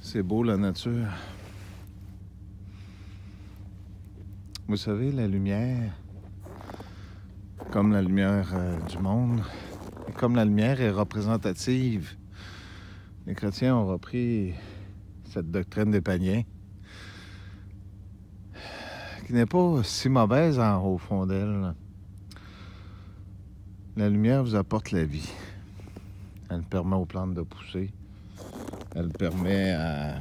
C'est beau, la nature. Vous savez, la lumière, comme la lumière du monde, et comme la lumière est représentative, les chrétiens ont repris cette doctrine des paniers, qui n'est pas si mauvaise au fond d'elle. La lumière vous apporte la vie. Elle permet aux plantes de pousser. Elle permet à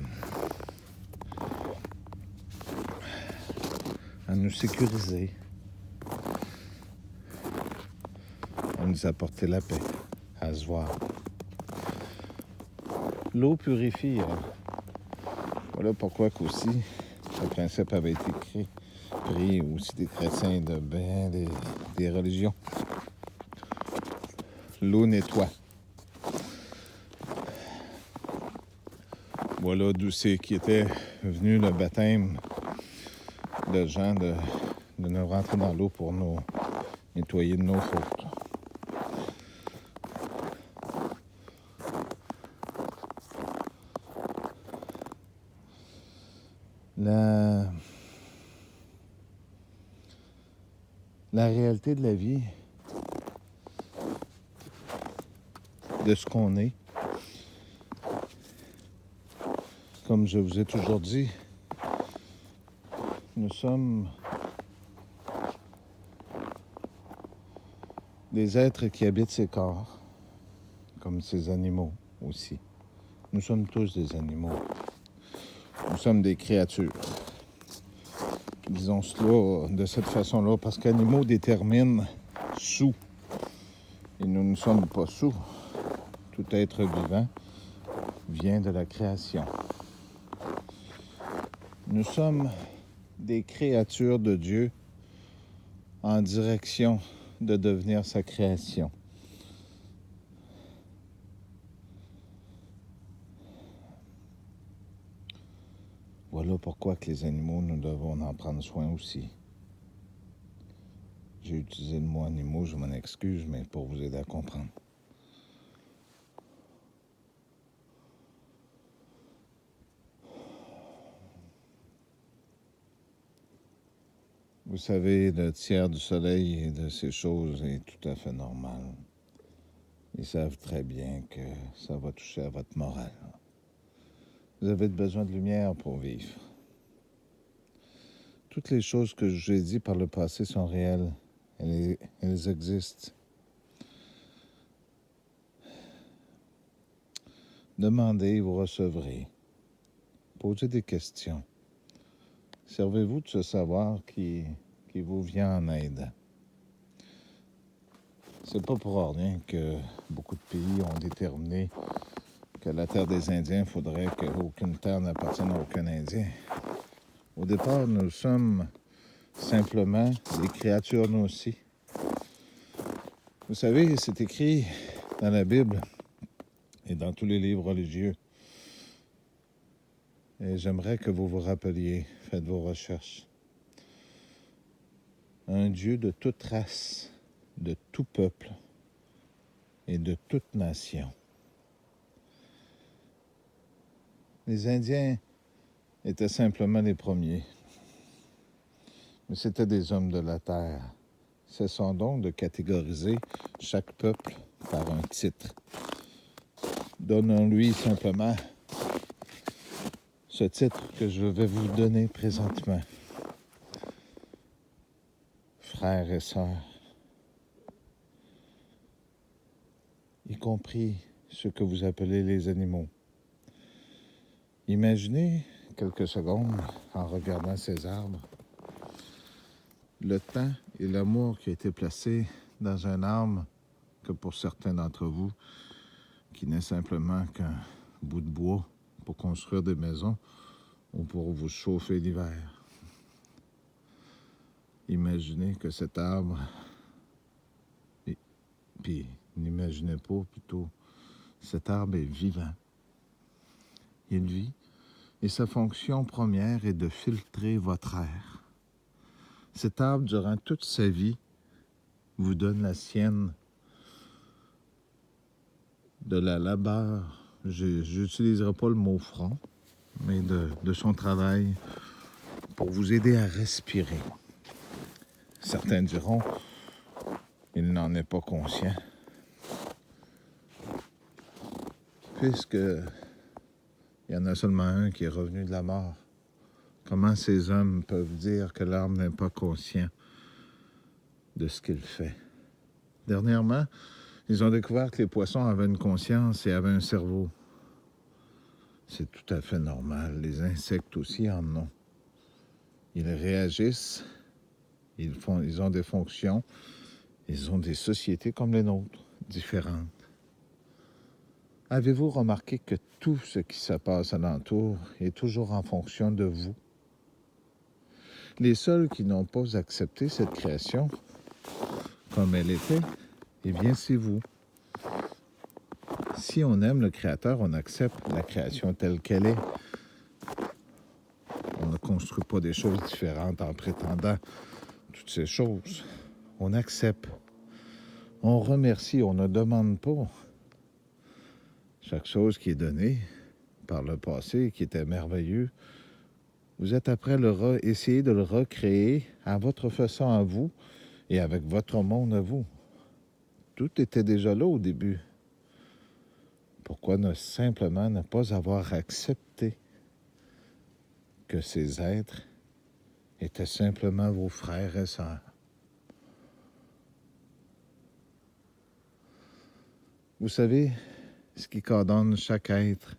nous sécuriser, à nous apporter la paix, à se voir. L'eau purifie. Voilà pourquoi qu'aussi, le principe avait été pris aussi des chrétiens de bien des religions. L'eau nettoie. Voilà d'où c'est qui était venu le baptême de Jean de nous rentrer dans l'eau pour nous nettoyer de nos fautes. La réalité de la vie, de ce qu'on est, comme je vous ai toujours dit, nous sommes des êtres qui habitent ces corps, comme ces animaux aussi. Nous sommes tous des animaux. Nous sommes des créatures. Disons cela de cette façon-là, parce qu'animaux déterminent sous. Et nous ne sommes pas sous. Tout être vivant vient de la création. Nous sommes des créatures de Dieu en direction de devenir sa création. Voilà pourquoi que les animaux, nous devons en prendre soin aussi. J'ai utilisé le mot animaux, je m'en excuse, mais pour vous aider à comprendre. Vous savez, le tiers du soleil et de ces choses est tout à fait normal. Ils savent très bien que ça va toucher à votre morale. Vous avez besoin de lumière pour vivre. Toutes les choses que je vous ai dites par le passé sont réelles. Elles existent. Demandez, vous recevrez. Posez des questions. Servez-vous de ce savoir qui vous vient en aide. C'est pas pour rien que beaucoup de pays ont déterminé que la terre des Indiens, il faudrait qu'aucune terre n'appartienne à aucun Indien. Au départ, nous sommes simplement des créatures, nous aussi. Vous savez, c'est écrit dans la Bible et dans tous les livres religieux. Et j'aimerais que vous vous rappeliez, faites vos recherches. Un Dieu de toute race, de tout peuple et de toute nation. Les Indiens étaient simplement les premiers, mais c'étaient des hommes de la terre. Cessons donc de catégoriser chaque peuple par un titre. Donnons-lui simplement ce titre que je vais vous donner présentement. Frères et sœurs, y compris ceux que vous appelez les animaux. Imaginez quelques secondes en regardant ces arbres, le temps et l'amour qui a été placé dans un arbre que pour certains d'entre vous, qui n'est simplement qu'un bout de bois pour construire des maisons ou pour vous chauffer l'hiver. Imaginez que cet arbre, puis n'imaginez pas plutôt, cet arbre est vivant. Il vit et sa fonction première est de filtrer votre air. Cet arbre, durant toute sa vie, vous donne la sienne de la labeur. Je n'utiliserai pas le mot front, mais de son travail pour vous aider à respirer. Certains diront, il n'en est pas conscient, puisque il y en a seulement un qui est revenu de la mort. Comment ces hommes peuvent dire que l'homme n'est pas conscient de ce qu'il fait? Dernièrement, ils ont découvert que les poissons avaient une conscience et avaient un cerveau. C'est tout à fait normal. Les insectes aussi en ont. Ils réagissent, ils ont des fonctions, ils ont des sociétés comme les nôtres, différentes. Avez-vous remarqué que tout ce qui se passe alentour est toujours en fonction de vous? Les seuls qui n'ont pas accepté cette création comme elle était, eh bien, c'est vous. Si on aime le Créateur, on accepte la création telle qu'elle est. On ne construit pas des choses différentes en prétendant toutes ces choses. On accepte. On remercie, on ne demande pas. Chaque chose qui est donnée par le passé, qui était merveilleux, vous êtes après essayer de le recréer à votre façon à vous et avec votre monde à vous. Tout était déjà là au début. Pourquoi simplement ne pas avoir accepté que ces êtres étaient simplement vos frères et sœurs? Vous savez, ce qui coordonne chaque être,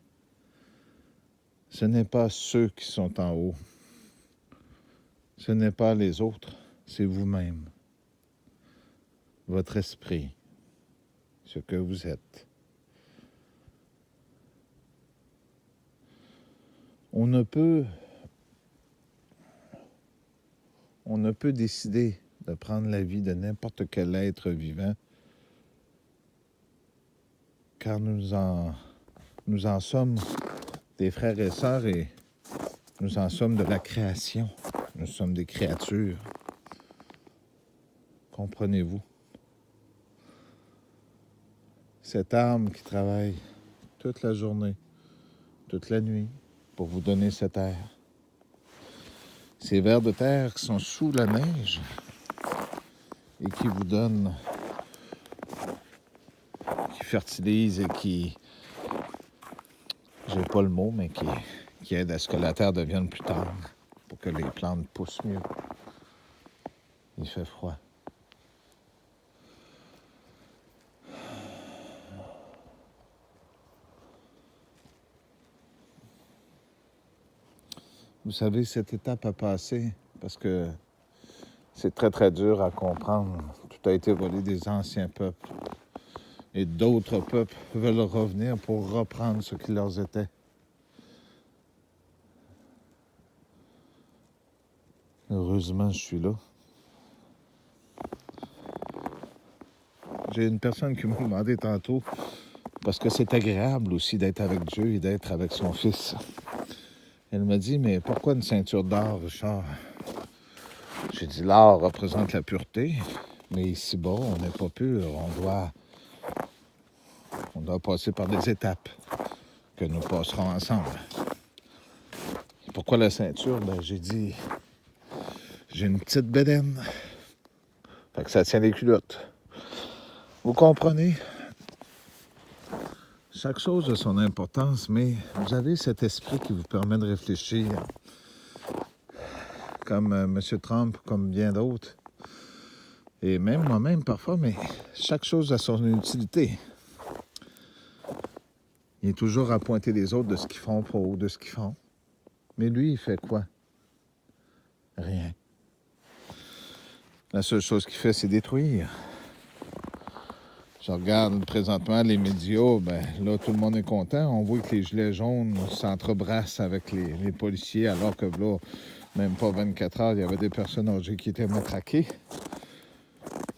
ce n'est pas ceux qui sont en haut. Ce n'est pas les autres, c'est vous-même. Votre esprit, ce que vous êtes. On ne peut décider de prendre la vie de n'importe quel être vivant, car nous en sommes des frères et sœurs et nous en sommes de la création. Nous sommes des créatures. Comprenez-vous? Cette âme qui travaille toute la journée, toute la nuit, pour vous donner cette air. Ces vers de terre qui sont sous la neige et qui vous donnent, qui fertilisent et qui, j'ai pas le mot, mais qui aident à ce que la terre devienne plus tendre pour que les plantes poussent mieux. Il fait froid. Vous savez, cette étape a passé parce que c'est très, très dur à comprendre. Tout a été volé des anciens peuples. Et d'autres peuples veulent revenir pour reprendre ce qui leur était. Heureusement, je suis là. J'ai une personne qui m'a demandé tantôt, parce que c'est agréable aussi d'être avec Dieu et d'être avec son Fils. Elle m'a dit, mais pourquoi une ceinture d'or, Richard? J'ai dit, l'or représente la pureté, mais ici-bas, on n'est pas pur. On doit passer par des étapes que nous passerons ensemble. Pourquoi la ceinture? Ben, j'ai dit, j'ai une petite bédaine. Fait que ça tient les culottes. Vous comprenez? Chaque chose a son importance, mais vous avez cet esprit qui vous permet de réfléchir. Comme M. Trump, comme bien d'autres. Et même moi-même parfois, mais chaque chose a son utilité. Il est toujours à pointer les autres de ce qu'ils font ou de ce qu'ils font. Mais lui, il fait quoi? Rien. La seule chose qu'il fait, c'est détruire. Je regarde présentement les médias, ben là, tout le monde est content. On voit que les gilets jaunes s'entrebrassent avec les policiers, alors que là, même pas 24 heures, il y avait des personnes âgées qui étaient matraquées.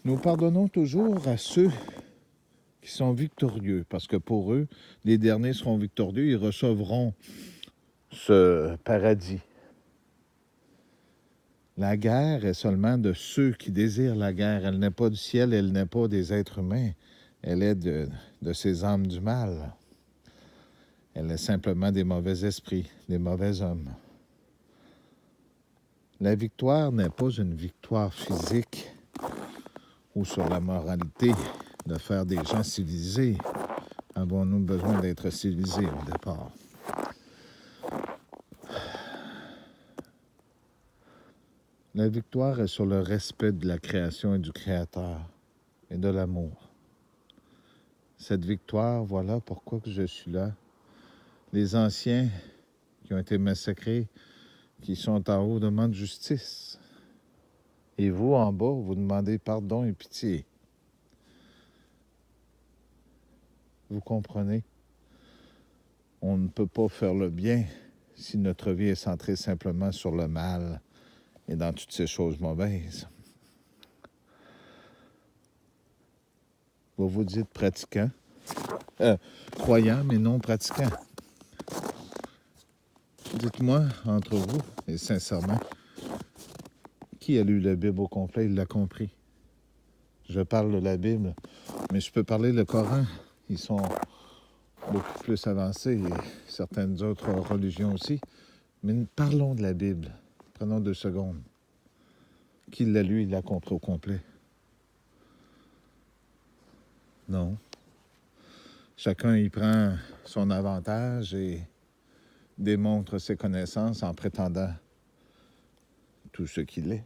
Nous pardonnons toujours à ceux qui sont victorieux, parce que pour eux, les derniers seront victorieux, ils recevront ce paradis. La guerre est seulement de ceux qui désirent la guerre. Elle n'est pas du ciel, elle n'est pas des êtres humains. Elle est de ces âmes du mal. Elle est simplement des mauvais esprits, des mauvais hommes. La victoire n'est pas une victoire physique ou sur la moralité de faire des gens civilisés. Avons-nous besoin d'être civilisés au départ? La victoire est sur le respect de la création et du Créateur et de l'amour. Cette victoire, voilà pourquoi que je suis là. Les anciens qui ont été massacrés, qui sont en haut, demandent justice. Et vous, en bas, vous demandez pardon et pitié. Vous comprenez? On ne peut pas faire le bien si notre vie est centrée simplement sur le mal et dans toutes ces choses mauvaises. Vous vous dites pratiquant, croyant, mais non pratiquant. Dites-moi, entre vous, et sincèrement, qui a lu la Bible au complet, il l'a compris. Je parle de la Bible, mais je peux parler le Coran. Ils sont beaucoup plus avancés, et certaines autres religions aussi. Mais parlons de la Bible. Prenons 2 secondes. Qui l'a lu, il l'a compris au complet. Non. Chacun y prend son avantage et démontre ses connaissances en prétendant tout ce qu'il est.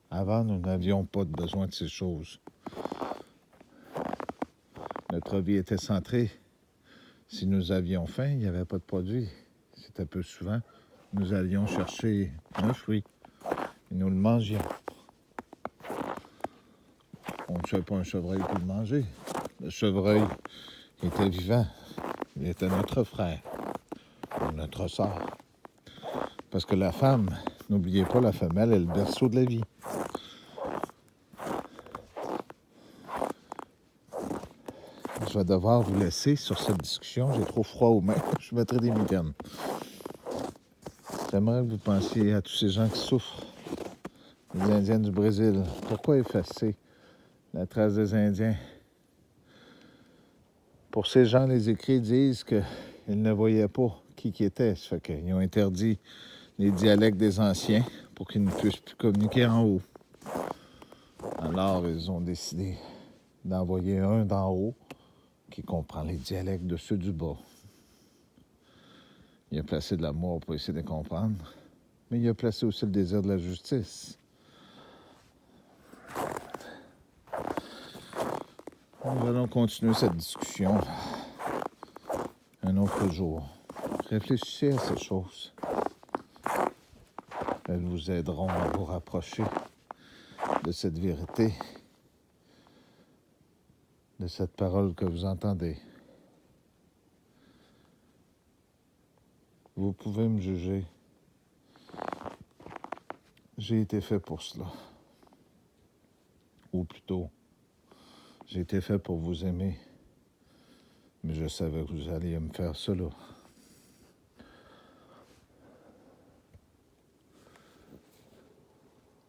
Avant, nous n'avions pas besoin de ces choses. Notre vie était centrée. Si nous avions faim, il n'y avait pas de produit. C'était peu souvent. Nous allions chercher un fruit et nous le mangions. On ne tuait pas un chevreuil pour le manger. Le chevreuil était vivant. Il était notre frère, notre sœur. Parce que la femme, n'oubliez pas, la femelle est le berceau de la vie. Je vais devoir vous laisser sur cette discussion. J'ai trop froid aux mains. Je mettrai des mitaines. J'aimerais que vous pensiez à tous ces gens qui souffrent. Les Indiens du Brésil. Pourquoi effacer la trace des Indiens? Pour ces gens, les écrits disent qu'ils ne voyaient pas qui était. Ça fait qu'ils ont interdit les dialectes des anciens pour qu'ils ne puissent plus communiquer en haut. Alors, ils ont décidé d'envoyer un d'en haut qui comprend les dialectes de ceux du bas. Il a placé de l'amour pour essayer de comprendre, mais il a placé aussi le désir de la justice. Nous allons continuer cette discussion un autre jour. Réfléchissez à ces choses. Elles vous aideront à vous rapprocher de cette vérité, de cette parole que vous entendez. Vous pouvez me juger. J'ai été fait pour cela. Ou plutôt, j'ai été fait pour vous aimer. Mais je savais que vous alliez me faire cela.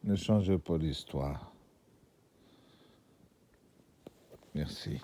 Ne changez pas l'histoire. Merci.